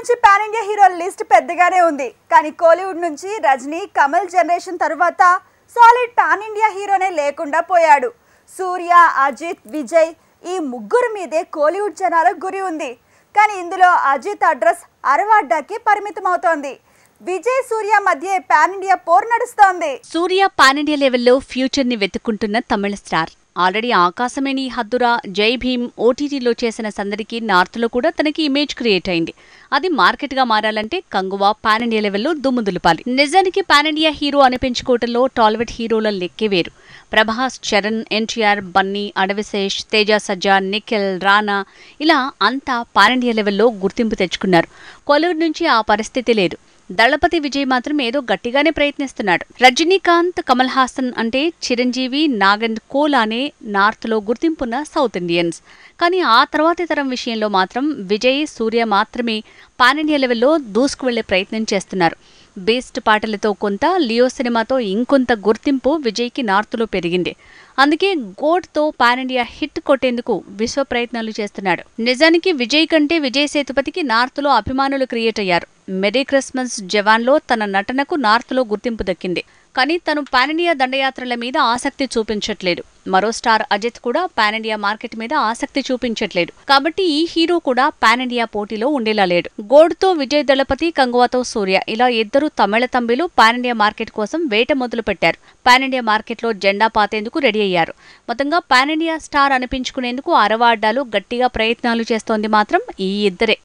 నుంచి pan India హీరోల list పెద్దగానే ఉంది. కానీ కోలీవుడ్ నుంచి రజనీ, కమల్ జనరేషన్ తర్వాత సాలిడ్ పాన్ ఇండియా హీరోనే లేకుండా పోయాడు. సూర్య, అజిత్, విజయ్ ఈ ముగ్గురు మీదే కోలీవుడ్ జనాల గురి ఉంది. కానీ ఇందులో అజిత్ అడ్రస్ అరవాడ్డాకి పరిమితం అవుతోంది. విజయ్, సూర్య మధ్య పాన్ ఇండియా పోర్ నడుస్తోంది. సూర్య పాన్ ఇండియా లెవెల్లో ఫ్యూచర్ ని వెతుక్కుంటున్న తమిళ స్టార్. ఆల్రెడీ ఆకాశమేని హద్దురా, జై భీమ్ ఓటీటీలో చేసిన సందడికి నార్త్లో కూడా తనకి ఇమేజ్ క్రియేట్ అయింది. అది మార్కెట్గా మారాలంటే కంగువా పాన్ ఇండియా లెవెల్లో దుమ్ము దులపాలి. నిజానికి పాన్ ఇండియా హీరో అనిపించుకోవటంలో టాలీవుడ్ హీరోల లెక్కే వేరు. ప్రభాస్, చరణ్, ఎన్టీఆర్, బన్నీ, అడవిశేష్, తేజ సజ్జా, నిఖిల్, రానా ఇలా అంతా పాన్ ఇండియా లెవెల్లో గుర్తింపు తెచ్చుకున్నారు. కోలీవుడ్ నుంచి ఆ పరిస్థితి లేదు. దళపతి విజయ్ మాత్రం ఏదో గట్టిగానే ప్రయత్నిస్తున్నాడు. రజనీకాంత్, కమల్ హాసన్ అంటే చిరంజీవి, నాగన్ కోలానే నార్త్లో గుర్తింపున్న సౌత్ ఇండియన్స్. కానీ ఆ తర్వాతి తరం విషయంలో మాత్రం విజయ్, సూర్య మాత్రమే పాన్ ఇండియా లెవెల్లో దూసుకు వెళ్లే ప్రయత్నం చేస్తున్నారు. బేస్ట్ పాటలతో కొంత, లియో సినిమాతో ఇంకొంత గుర్తింపు విజయ్కి నార్త్లో పెరిగింది. అందుకే గోడ్తో పాన్ ఇండియా హిట్ కొట్టేందుకు విశ్వ ప్రయత్నాలు చేస్తున్నాడు. నిజానికి విజయ్ కంటే విజయ్ సేతుపతికి నార్త్లో అభిమానులు క్రియేట్ అయ్యారు. మెరీ క్రిస్మస్, జవాన్లో తన నటనకు నార్త్లో గుర్తింపు దక్కింది. కానీ తను పాన్ ఇండియా దండయాత్రల మీద ఆసక్తి చూపించట్లేదు. మరో స్టార్ అజిత్ కూడా పాన్ ఇండియా మార్కెట్ మీద ఆసక్తి చూపించట్లేదు. కాబట్టి ఈ హీరో కూడా పాన్ ఇండియా పోటీలో ఉండేలా లేడు. గోడ్తో విజయ్ దళపతి, కంగువాతో సూర్య ఇలా ఇద్దరు తమిళ తంబిలు పాన్ ఇండియా మార్కెట్ కోసం వేట మొదలు పెట్టారు. పాన్ ఇండియా మార్కెట్లో జెండా పాతేందుకు రెడీ అయ్యారు. మొత్తంగా పాన్ ఇండియా స్టార్ అనిపించుకునేందుకు అరవాడ్డాలు గట్టిగా ప్రయత్నాలు చేస్తోంది మాత్రం ఈ ఇద్దరే.